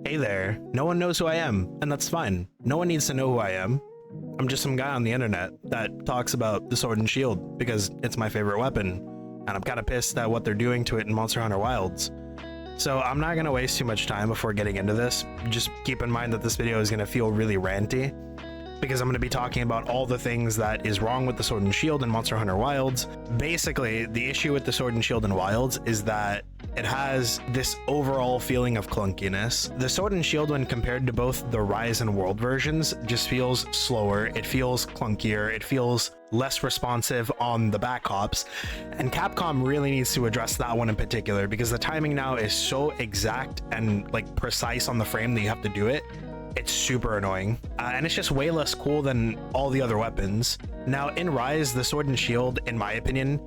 Hey there, no one knows who I am, and that's fine. No one needs to know who I am. I'm just some guy on the internet that talks about the sword and shield because it's my favorite weapon, and I'm kind of pissed at what they're doing to it in Monster Hunter Wilds. So I'm not going to waste too much time before getting into this. Just keep in mind that this video is going to feel really ranty, because I'm going to be talking about all the things that is wrong with the sword and shield in Monster Hunter Wilds. Basically, the issue with the sword and shield in Wilds is that it has this overall feeling of clunkiness. The sword and shield, when compared to both the Rise and World versions, just feels slower, it feels clunkier, it feels less responsive on the back hops, and Capcom really needs to address that one in particular, because the timing now is so exact and like precise on the frame that you have to do it. It's super annoying, and it's just way less cool than all the other weapons. Now in Rise, the sword and shield, in my opinion,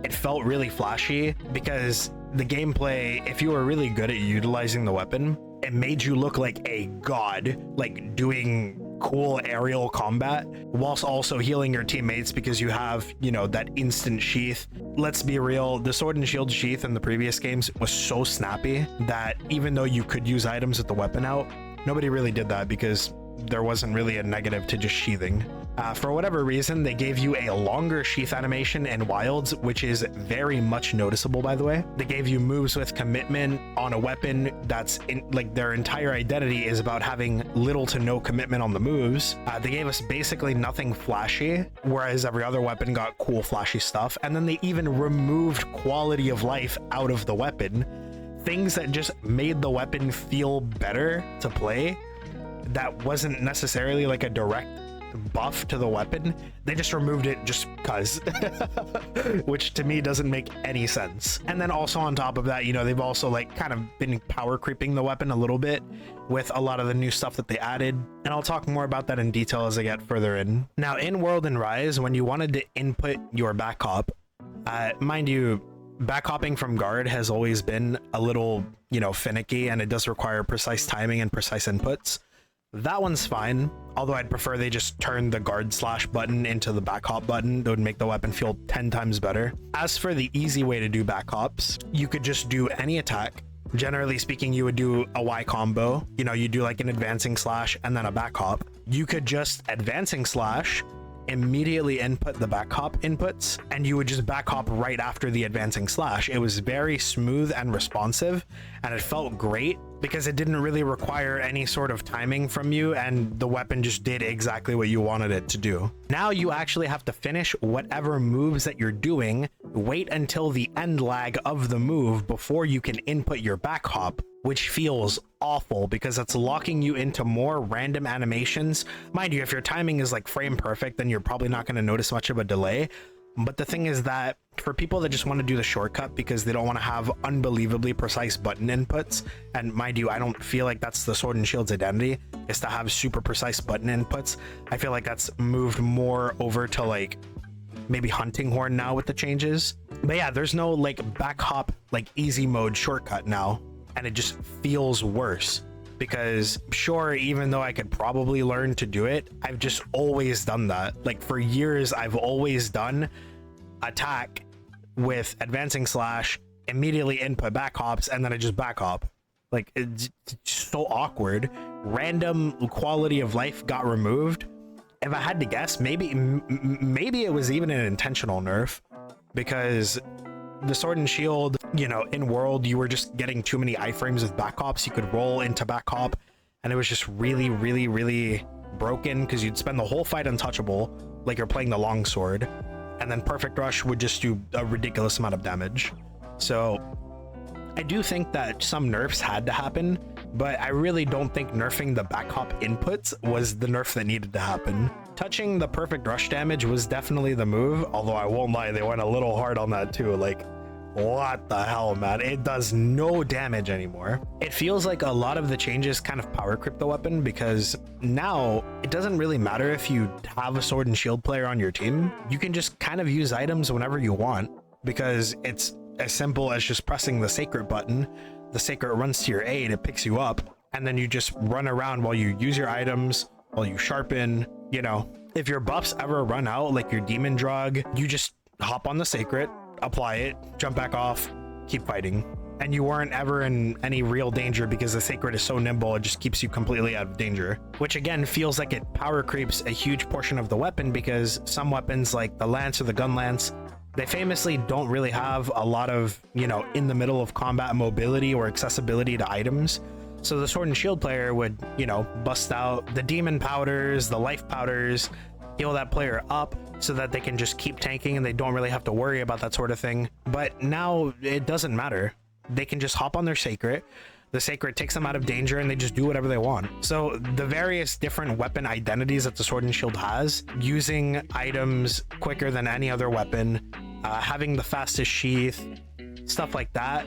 it felt really flashy because the gameplay, if you were really good at utilizing the weapon, it made you look like a god, like doing cool aerial combat whilst also healing your teammates because you have, you know, that instant sheath. Let's be real, the sword and shield sheath in the previous games was so snappy that even though you could use items with the weapon out, nobody really did that because there wasn't really a negative to just sheathing. For whatever reason, they gave you a longer sheath animation in Wilds, which is very much noticeable, by the way. They gave you moves with commitment on a weapon that's like their entire identity is about having little to no commitment on the moves. They gave us basically nothing flashy, whereas every other weapon got cool flashy stuff. And then they even removed quality of life out of the weapon. Things that just made the weapon feel better to play, that wasn't necessarily like a direct buff to the weapon. They just removed it just cuz, which to me doesn't make any sense. And then also on top of that, you know, they've also like kind of been power creeping the weapon a little bit with a lot of the new stuff that they added, and I'll talk more about that in detail as I get further in. Now in World and Rise, when you wanted to input your back hop, mind you, back hopping from guard has always been a little, you know, finicky, and it does require precise timing and precise inputs. That one's fine, although I'd prefer they just turn the guard slash button into the back hop button. That would make the weapon feel 10 times better. As for the easy way to do back hops, you could just do any attack. Generally speaking, you would do a Y combo. You know, you do like an advancing slash and then a back hop. You could just advancing slash, immediately input the back hop inputs, and you would just back hop right after the advancing slash. It was very smooth and responsive, and it felt great because it didn't really require any sort of timing from you, and the weapon just did exactly what you wanted it to do. Now you actually have to finish whatever moves that you're doing, wait until the end lag of the move before you can input your back hop, which feels awful because it's locking you into more random animations. Mind you, if your timing is like frame perfect, then you're probably not going to notice much of a delay. But the thing is that for people that just want to do the shortcut because they don't want to have unbelievably precise button inputs, and mind you, I don't feel like that's the sword and shield's identity, is to have super precise button inputs. I feel like that's moved more over to like maybe hunting horn now with the changes. But yeah, there's no like back hop, like easy mode shortcut now, and it just feels worse. Because sure, even though I could probably learn to do it, I've just always done that. Like for years, I've always done attack with advancing slash, immediately input back hops, and then I just back hop. Like it's so awkward. Random quality of life got removed. If I had to guess, maybe it was even an intentional nerf, because the sword and shield, you know, in World, you were just getting too many iframes with back hops. You could roll into back hop, and it was just really, really, really broken because you'd spend the whole fight untouchable, like you're playing the longsword, and then Perfect Rush would just do a ridiculous amount of damage. So I do think that some nerfs had to happen, but I really don't think nerfing the back hop inputs was the nerf that needed to happen. Touching the Perfect Rush damage was definitely the move, although I won't lie, they went a little hard on that too. Like, what the hell, man? It does no damage anymore. It feels like a lot of the changes kind of power creep the weapon, because now it doesn't really matter if you have a sword and shield player on your team. You can just kind of use items whenever you want, because it's as simple as just pressing the sacred button. The sacred runs to your aid, it picks you up, and then you just run around while you use your items, while you sharpen. You know, if your buffs ever run out, like your demon drug, you just hop on the sacred, apply it, jump back off, keep fighting. and you weren't ever in any real danger because the sacred is so nimble, it just keeps you completely out of danger. Which again feels like it power creeps a huge portion of the weapon, because some weapons like the lance or the gun lance, they famously don't really have a lot of, you know, in the middle of combat mobility or accessibility to items. So the sword and shield player would, you know, bust out the demon powders, the life powders, heal that player up so that they can just keep tanking and they don't really have to worry about that sort of thing. But now it doesn't matter. They can just hop on their sacred. The sacred takes them out of danger and they just do whatever they want. So the various different weapon identities that the sword and shield has, using items quicker than any other weapon, having the fastest sheath, stuff like that,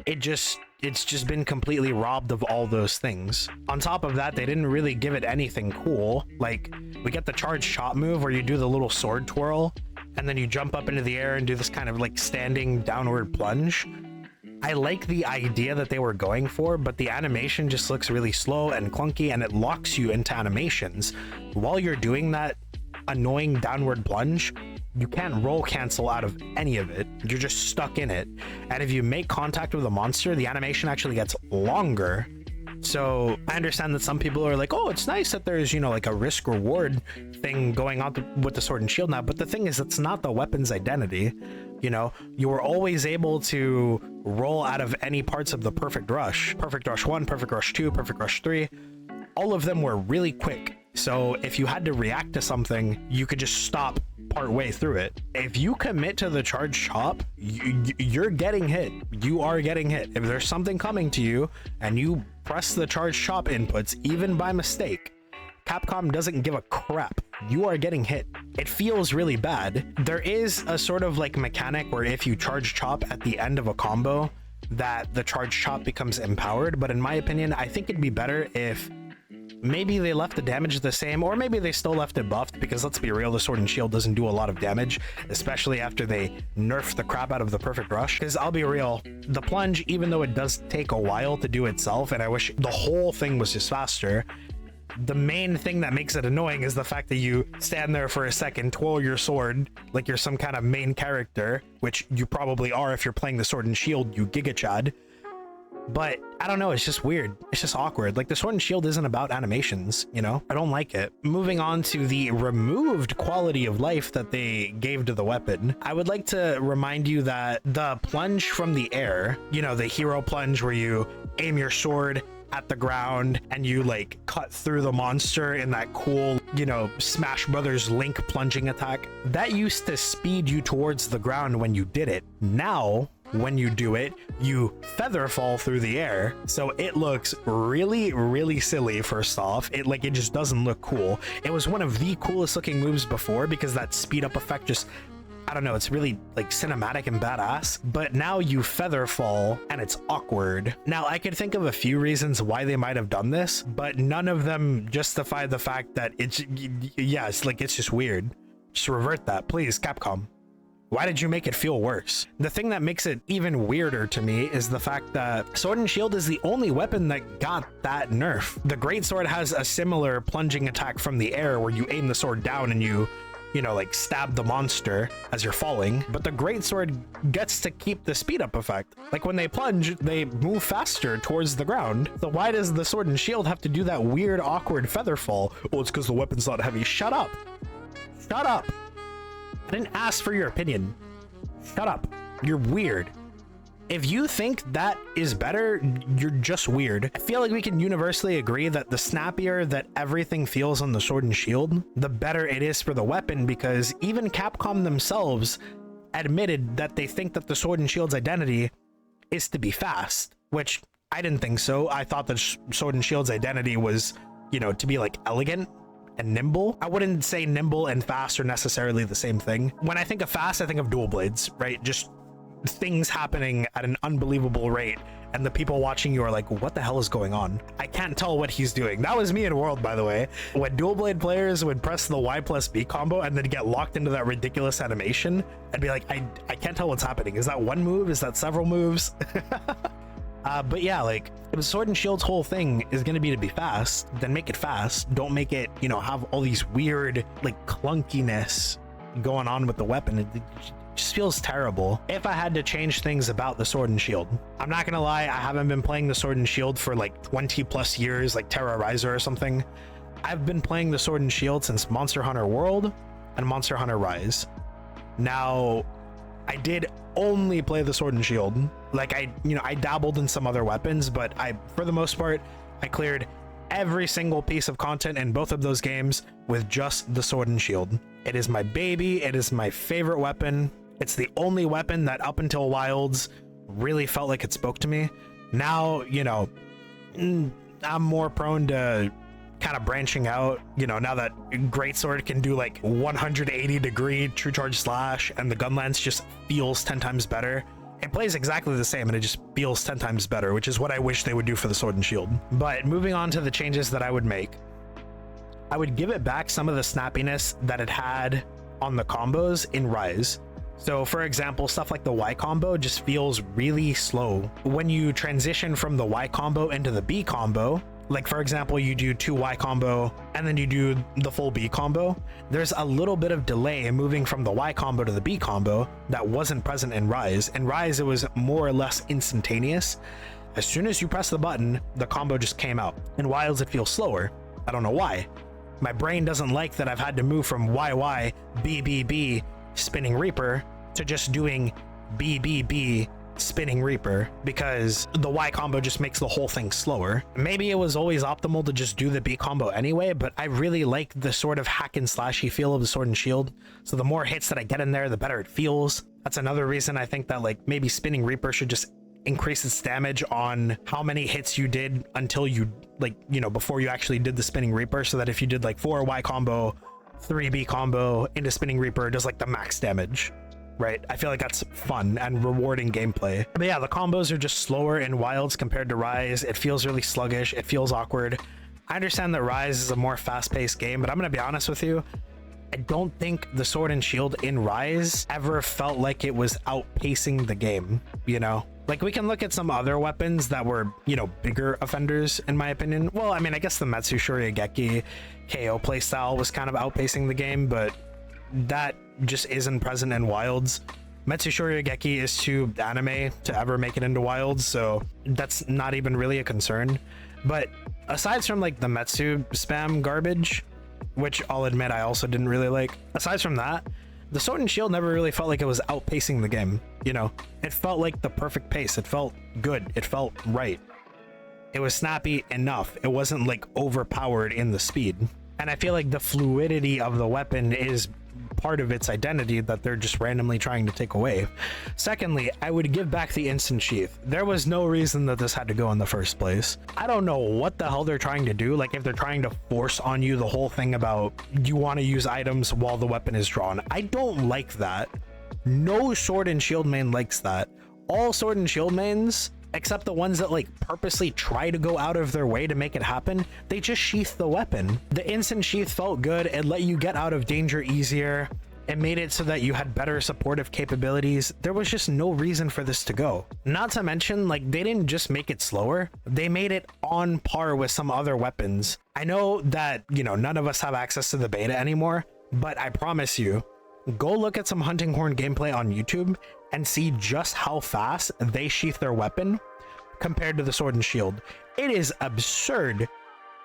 it's just been completely robbed of all those things. On top of that, they didn't really give it anything cool. Like, we get the charge chop move where you do the little sword twirl and then you jump up into the air and do this kind of like standing downward plunge. I like the idea that they were going for, but the animation just looks really slow and clunky, and it locks you into animations. While you're doing that annoying downward plunge, you can't roll cancel out of any of it. You're just stuck in it. And if you make contact with a monster, the animation actually gets longer. So I understand that some people are like, oh, it's nice that there's, you know, like a risk reward thing going on with the sword and shield now. But the thing is, it's not the weapon's identity. You know, you were always able to roll out of any parts of the perfect rush. Perfect rush 1, perfect rush 2, perfect rush 3. All of them were really quick. So if you had to react to something, you could just stop part way through it. If you commit to the charge chop, you're getting hit. You are getting hit. If there's something coming to you and you press the charge chop inputs, even by mistake, Capcom doesn't give a crap. You are getting hit. It feels really bad. There is a sort of like mechanic where if you charge chop at the end of a combo, that the charge chop becomes empowered. But in my opinion, I think it'd be better if maybe they left the damage the same, or maybe they still left it buffed, because let's be real, the sword and shield doesn't do a lot of damage, especially after they nerf the crap out of the perfect rush. Because I'll be real, the plunge, even though it does take a while to do itself, and I wish the whole thing was just faster, the main thing that makes it annoying is the fact that you stand there for a second, twirl your sword like you're some kind of main character, which you probably are if you're playing the sword and shield, you giga chad. But I don't know, it's just weird. It's just awkward. Like, the sword and shield isn't about animations, you know? I don't like it. Moving on to the removed quality of life that they gave to the weapon, I would like to remind you that the plunge from the air, you know, the hero plunge where you aim your sword at the ground and you like cut through the monster in that cool, you know, Smash Brothers Link plunging attack, that used to speed you towards the ground when you did it. Now, when you do it, you featherfall through the air, so it looks really, really silly. First off, it just doesn't look cool. It was one of the coolest looking moves before because that speed up effect just, I don't know, it's really like cinematic and badass. But now you featherfall and it's awkward. Now I could think of a few reasons why they might have done this, but none of them justify the fact that it's just weird. Just revert that, please, Capcom. Why did you make it feel worse? The thing that makes it even weirder to me is the fact that Sword and Shield is the only weapon that got that nerf. The Greatsword has a similar plunging attack from the air where you aim the sword down and you know, like stab the monster as you're falling, but the Greatsword gets to keep the speed up effect. Like when they plunge, they move faster towards the ground. So why does the Sword and Shield have to do that weird, awkward featherfall? Oh, it's because the weapon's not heavy. Shut up. Shut up. I didn't ask for your opinion. Shut up. You're weird. If you think that is better, you're just weird. I feel like we can universally agree that the snappier that everything feels on the Sword and Shield, the better it is for the weapon, because even Capcom themselves admitted that they think that the Sword and Shield's identity is to be fast, which I didn't think so. I thought that Sword and Shield's identity was, you know, to be like elegant and nimble. I wouldn't say nimble and fast are necessarily the same thing. When I think of fast, I think of dual blades, right? Just things happening at an unbelievable rate, and the people watching you are like, what the hell is going on? I can't tell what he's doing. That was me in World, by the way. When dual blade players would press the Y+B combo and then get locked into that ridiculous animation, I'd be like, I can't tell what's happening. Is that one move? Is that several moves? But yeah, like, if Sword and Shield's whole thing is going to be fast, then make it fast. Don't make it, you know, have all these weird, like, clunkiness going on with the weapon. just feels terrible. If I had to change things about the Sword and Shield, I'm not gonna lie, I haven't been playing the Sword and Shield for like 20 plus years, like Terrorizer or something. I've been playing the Sword and Shield since Monster Hunter World and Monster Hunter Rise. Now, I did only play the Sword and Shield. Like I dabbled in some other weapons, but for the most part, I cleared every single piece of content in both of those games with just the Sword and Shield. It is my baby. It is my favorite weapon. It's the only weapon that up until Wilds really felt like it spoke to me. Now, I'm more prone to kind of branching out, now that Greatsword can do like 180 degree true charge slash and the gun lance just feels 10 times better. It plays exactly the same and it just feels 10 times better, which is what I wish they would do for the Sword and Shield. But moving on to the changes that I would make, I would give it back some of the snappiness that it had on the combos in Rise. So for example, stuff like the Y combo just feels really slow. When you transition from the Y combo into the B combo, like for example, you do 2 Y combo and then you do the full B combo, there's a little bit of delay moving from the Y combo to the B combo that wasn't present in Rise. In Rise, it was more or less instantaneous. As soon as you press the button, the combo just came out. In Wilds, it feels slower. I don't know why. My brain doesn't like that I've had to move from YY, BBB, Spinning Reaper to just doing BBB, Spinning Reaper, because the Y combo just makes the whole thing slower. Maybe it was always optimal to just do the B combo anyway, but I really like the sort of hack and slashy feel of the Sword and Shield. So the more hits that I get in there, the better it feels. That's another reason I think that like maybe Spinning Reaper should just increase its damage on how many hits you did until you before you actually did the Spinning Reaper, so that if you did like 4 Y combo, 3 B combo into Spinning Reaper, it does like the max damage. Right? I feel like that's fun and rewarding gameplay. But yeah, the combos are just slower in Wilds compared to Rise. It feels really sluggish. It feels awkward. I understand that Rise is a more fast-paced game, but I'm gonna be honest with you, I don't think the Sword and Shield in Rise ever felt like it was outpacing the game, Like, we can look at some other weapons that were, bigger offenders, in my opinion. Well, I mean, I guess the Metsu Shuriageki KO playstyle was kind of outpacing the game, but that just isn't present in Wilds. Metsu Shuriageki is too anime to ever make it into Wilds, so that's not even really a concern. But aside from like the Metsu spam garbage, which I'll admit I also didn't really like, aside from that, the Sword and Shield never really felt like it was outpacing the game. It felt like the perfect pace. It felt good. It felt right. It was snappy enough. It wasn't like overpowered in the speed. And I feel like the fluidity of the weapon is part of its identity that they're just randomly trying to take away. Secondly, I would give back the instant sheath. There was no reason that this had to go in the first place. I don't know what the hell they're trying to do. Like, if they're trying to force on you the whole thing about you want to use items while the weapon is drawn. I don't like that. No Sword and Shield main likes that. All Sword and Shield mains, except the ones that like purposely try to go out of their way to make it happen, they just sheath the weapon. The instant sheath felt good. It let you get out of danger easier. It made it so that you had better supportive capabilities. There was just no reason for this to go. Not to mention, like, they didn't just make it slower, they made it on par with some other weapons. I know that, none of us have access to the beta anymore, but I promise you, go look at some hunting horn gameplay on YouTube and see just how fast they sheath their weapon compared to the Sword and Shield. It is absurd.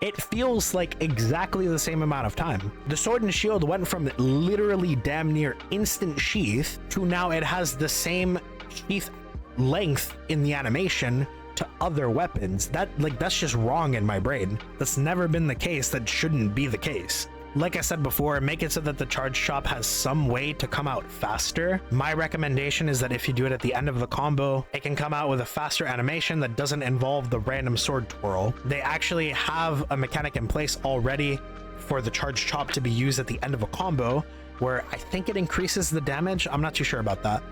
It feels like exactly the same amount of time. The Sword and Shield went from literally damn near instant sheath to now it has the same sheath length in the animation to other weapons. That's just wrong in my brain. That's never been the case. That shouldn't be the case. Like I said before, make it so that the charge chop has some way to come out faster. My recommendation is that if you do it at the end of the combo, it can come out with a faster animation that doesn't involve the random sword twirl. They actually have a mechanic in place already for the charge chop to be used at the end of a combo, where I think it increases the damage. I'm not too sure about that.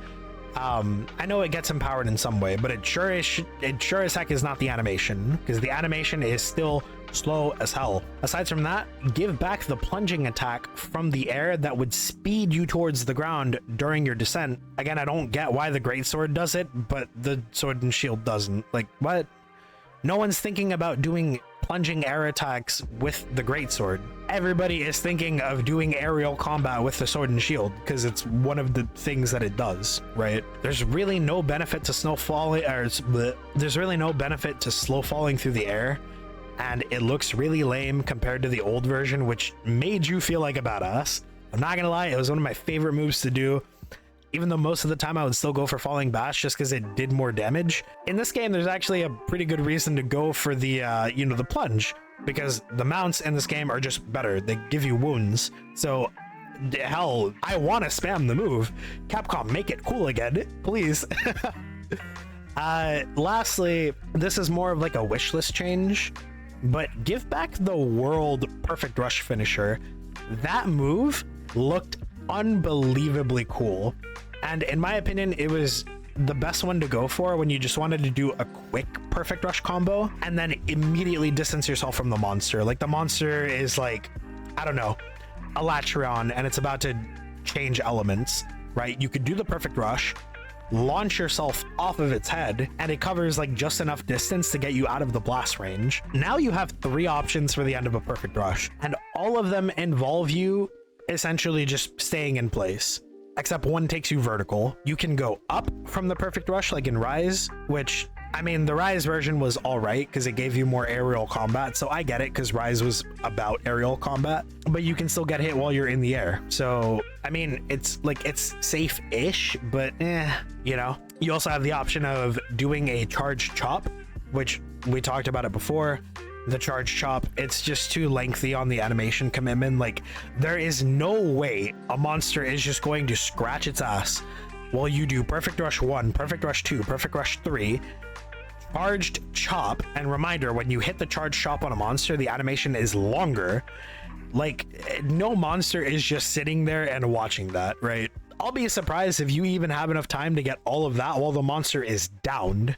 I know it gets empowered in some way, but it sure as heck is not the animation, because the animation is still slow as hell. Aside from that, give back the plunging attack from the air that would speed you towards the ground during your descent. Again, I don't get why the greatsword does it, but the Sword and Shield doesn't. Like, what? No one's thinking about doing plunging air attacks with the greatsword. Everybody is thinking of doing aerial combat with the sword and shield because it's one of the things that it does, right? There's really no benefit to there's really no benefit to slow falling through the air, and it looks really lame compared to the old version, which made you feel like a badass. I'm not gonna lie, it was one of my favorite moves to do, even though most of the time I would still go for falling bash just because it did more damage. In this game, there's actually a pretty good reason to go for the the plunge, because the mounts in this game are just better. They give you wounds. So hell, I want to spam the move. Capcom, make it cool again, please. Lastly, this is more of like a wish list change, but give back the world perfect rush finisher. That move looked unbelievably cool, and in my opinion, it was the best one to go for when you just wanted to do a quick perfect rush combo and then immediately distance yourself from the monster. Like, the monster is like, I don't know, a Latreon, and it's about to change elements, right? You could do the perfect rush, launch yourself off of its head, and it covers like just enough distance to get you out of the blast range. Now you have 3 options for the end of a perfect rush, and all of them involve you essentially just staying in place, except one takes you vertical. You can go up from the perfect rush like in Rise, which, I mean, the Rise version was all right because it gave you more aerial combat, so I get it because Rise was about aerial combat, but you can still get hit while you're in the air. So I mean, it's like, it's safe-ish, but you know. You also have the option of doing a charged chop, which we talked about it before. The charge chop, it's just too lengthy on the animation commitment. Like, there is no way a monster is just going to scratch its ass while you do perfect rush 1, perfect rush 2, perfect rush 3, charged chop. And reminder, when you hit the charged chop on a monster, the animation is longer. Like, no monster is just sitting there and watching that, right? I'll be surprised if you even have enough time to get all of that while the monster is downed.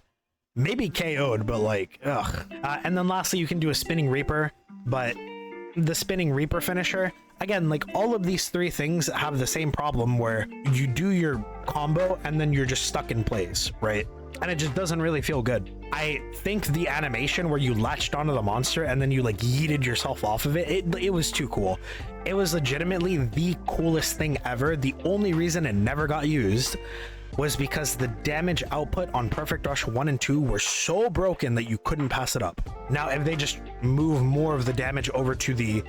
Maybe KO'd, but like, ugh. And then lastly, you can do a spinning reaper, but the spinning reaper finisher, again, like, all of these 3 things have the same problem where you do your combo and then you're just stuck in place, right? And it just doesn't really feel good. I think the animation where you latched onto the monster and then you like yeeted yourself off of it, it was too cool. It was legitimately the coolest thing ever. The only reason it never got used was because the damage output on Perfect Rush 1 and 2 were so broken that you couldn't pass it up. Now, if they just move more of the damage over to the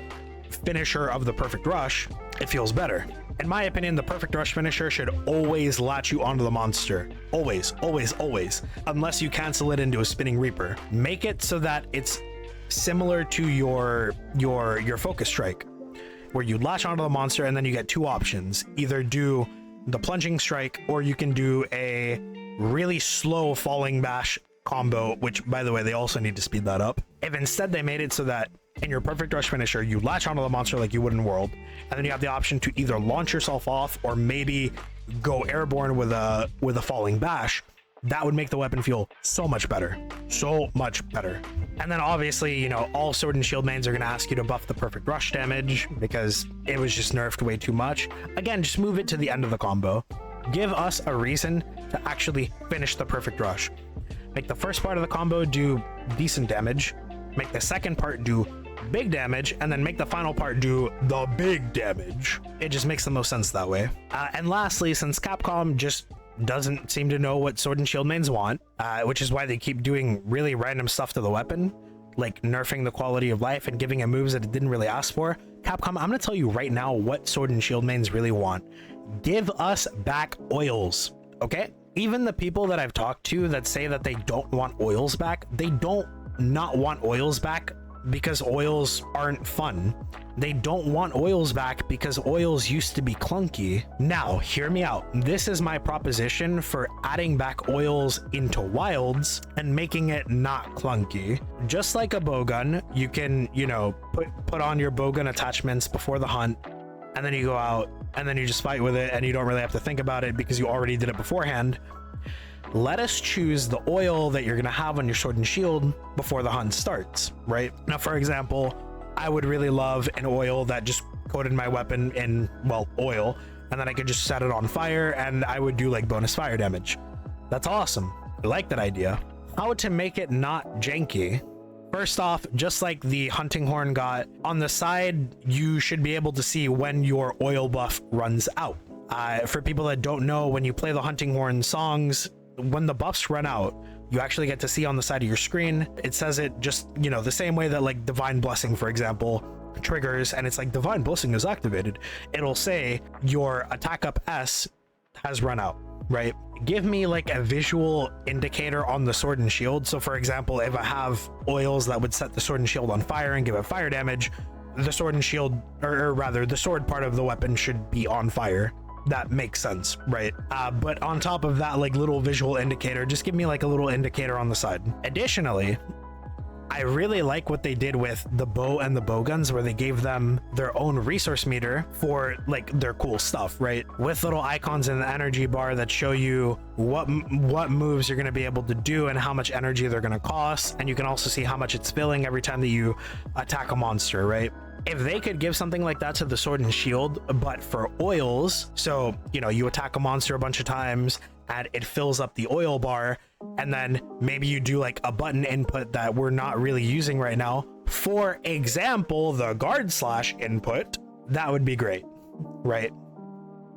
finisher of the Perfect Rush, it feels better. In my opinion, the Perfect Rush finisher should always latch you onto the monster. Always, always, always. Unless you cancel it into a Spinning Reaper. Make it so that it's similar to your Focus Strike, where you latch onto the monster and then you get 2 options. Either do the plunging strike, or you can do a really slow falling bash combo, which, by the way, they also need to speed that up. If instead they made it so that in your perfect rush finisher you latch onto the monster like you would in World, and then you have the option to either launch yourself off or maybe go airborne with a falling bash, that would make the weapon feel so much better. So much better. And then obviously, you know, all sword and shield mains are going to ask you to buff the perfect rush damage because it was just nerfed way too much. Again, just move it to the end of the combo. Give us a reason to actually finish the perfect rush. Make the first part of the combo do decent damage, make the second part do big damage, and then make the final part do the big damage. It just makes the most sense that way. And lastly, since Capcom just doesn't seem to know what sword and shield mains want, which is why they keep doing really random stuff to the weapon, like nerfing the quality of life and giving it moves that it didn't really ask for. Capcom, I'm gonna tell you right now what sword and shield mains really want. Give us back oils, okay? Even the people that I've talked to that say that they don't want oils back, they don't not want oils back because oils aren't fun. They don't want oils back because oils used to be clunky. Now, hear me out. This is my proposition for adding back oils into Wilds and making it not clunky. Just like a bowgun, you can, you know, put on your bowgun attachments before the hunt, and then you go out and then you just fight with it and you don't really have to think about it because you already did it beforehand. Let us choose the oil that you're going to have on your sword and shield before the hunt starts, right? Now, for example, I would really love an oil that just coated my weapon in, well, oil, and then I could just set it on fire and I would do like bonus fire damage. That's awesome. I like that idea. How to make it not janky? First off, just like the hunting horn got, on the side, you should be able to see when your oil buff runs out. For people that don't know, when you play the hunting horn songs, when the buffs run out, you actually get to see on the side of your screen. It says it just, you know, the same way that like Divine Blessing, for example, triggers, and it's like Divine Blessing is activated. It'll say your attack up S has run out, right? Give me like a visual indicator on the sword and shield. So for example, if I have oils that would set the sword and shield on fire and give it fire damage, the sword and shield, or rather the sword part of the weapon should be on fire. That makes sense, right? But on top of that, like little visual indicator, just give me like a little indicator on the side. Additionally, I really like what they did with the bow and the bow guns, where they gave them their own resource meter for like their cool stuff, right? With little icons in the energy bar that show you what moves you're going to be able to do and how much energy they're going to cost. And you can also see how much it's filling every time that you attack a monster, right? If they could give something like that to the sword and shield, but for oils, so, you know, you attack a monster a bunch of times and it fills up the oil bar, and then maybe you do like a button input that we're not really using right now. For example, the guard slash input, that would be great, right?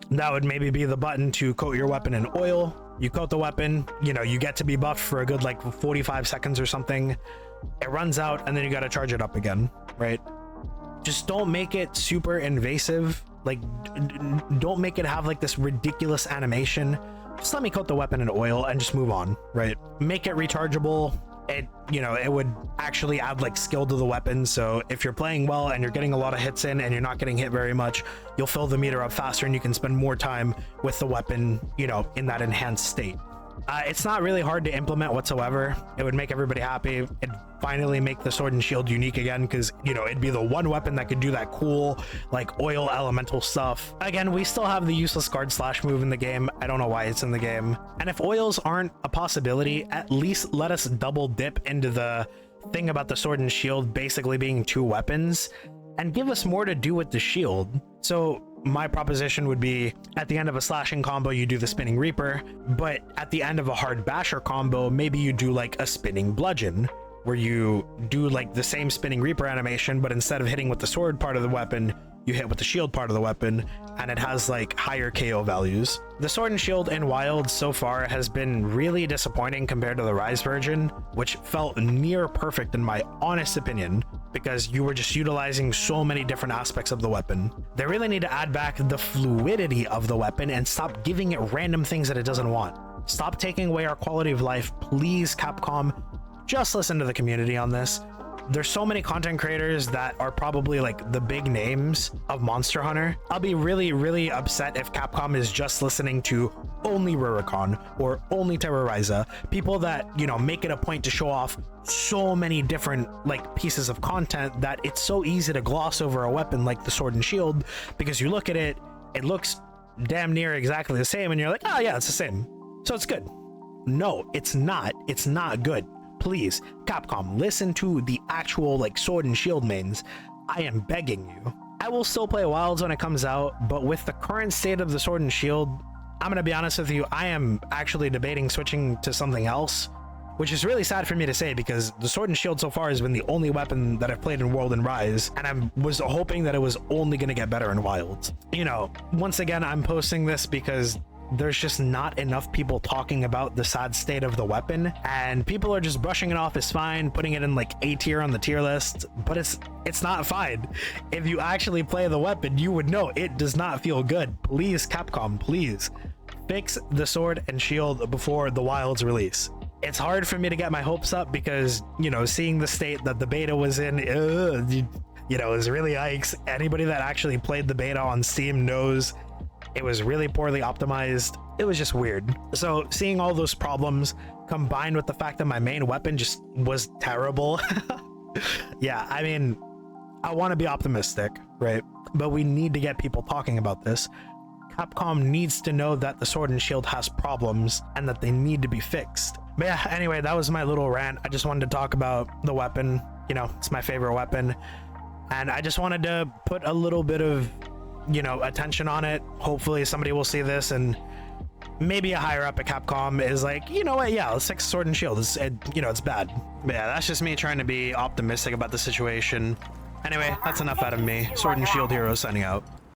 That would maybe be the button to coat your weapon in oil. You coat the weapon, you know, you get to be buffed for a good like 45 seconds or something. It runs out and then you got to charge it up again, right? Just don't make it super invasive. Like, don't make it have like this ridiculous animation. Just let me coat the weapon in oil and just move on, right? Make it rechargeable. It, you know, it would actually add like skill to the weapon. So if you're playing well and you're getting a lot of hits in and you're not getting hit very much, you'll fill the meter up faster and you can spend more time with the weapon, you know, in that enhanced state. It's not really hard to implement whatsoever. It would make everybody happy. It'd finally make the sword and shield unique again, because, you know, it'd be the one weapon that could do that cool like oil elemental stuff. Again, we still have the useless guard slash move in the game. I don't know why it's in the game. And if oils aren't a possibility, at least let us double dip into the thing about the sword and shield basically being two weapons and give us more to do with the shield. So my proposition would be, at the end of a slashing combo, you do the spinning reaper, but at the end of a hard basher combo, maybe you do like a spinning bludgeon, where you do like the same spinning reaper animation, but instead of hitting with the sword part of the weapon, you hit with the shield part of the weapon, and it has like higher KO values. The sword and shield in Wilds so far has been really disappointing compared to the Rise version, which felt near perfect in my honest opinion, because you were just utilizing so many different aspects of the weapon. They really need to add back the fluidity of the weapon and stop giving it random things that it doesn't want. Stop taking away our quality of life, please, Capcom. Just listen to the community on this. There's so many content creators that are probably like the big names of Monster Hunter. I'll be really, really upset if Capcom is just listening to only Rurikon or only Terroriza. People that, you know, make it a point to show off so many different like pieces of content that it's so easy to gloss over a weapon like the sword and shield, because you look at it, it looks damn near exactly the same and you're like, oh yeah, it's the same, so it's good. No, it's not. It's not good. Please, Capcom, listen to the actual like sword and shield mains. I am begging you. I will still play Wilds when it comes out, but with the current state of the sword and shield, I'm gonna be honest with you, I am actually debating switching to something else, which is really sad for me to say, because the sword and shield so far has been the only weapon that I've played in World and Rise, and I was hoping that it was only gonna get better in Wilds. You know, once again, I'm posting this because there's just not enough people talking about the sad state of the weapon, and people are just brushing it off as fine, putting it in like A tier on the tier list, but it's not fine. If you actually play the weapon, you would know it does not feel good. Please, Capcom, please fix the sword and shield before the Wilds release. It's hard for me to get my hopes up because, you know, seeing the state that the beta was in, you know, is really yikes. Anybody that actually played the beta on Steam knows it was really poorly optimized. It was just weird. So seeing all those problems combined with the fact that my main weapon just was terrible. Yeah, I mean, I want to be optimistic, right? But we need to get people talking about this. Capcom needs to know that the sword and shield has problems and that they need to be fixed. But yeah, anyway, that was my little rant. I just wanted to talk about the weapon. You know, it's my favorite weapon. And I just wanted to put a little bit of, you know, attention on it. Hopefully somebody will see this and maybe a higher up at Capcom is like, you know what, yeah, let's take Sword and Shield. It's bad. But yeah, that's just me trying to be optimistic about the situation. Anyway, that's enough out of me. Sword and Shield Heroes signing out.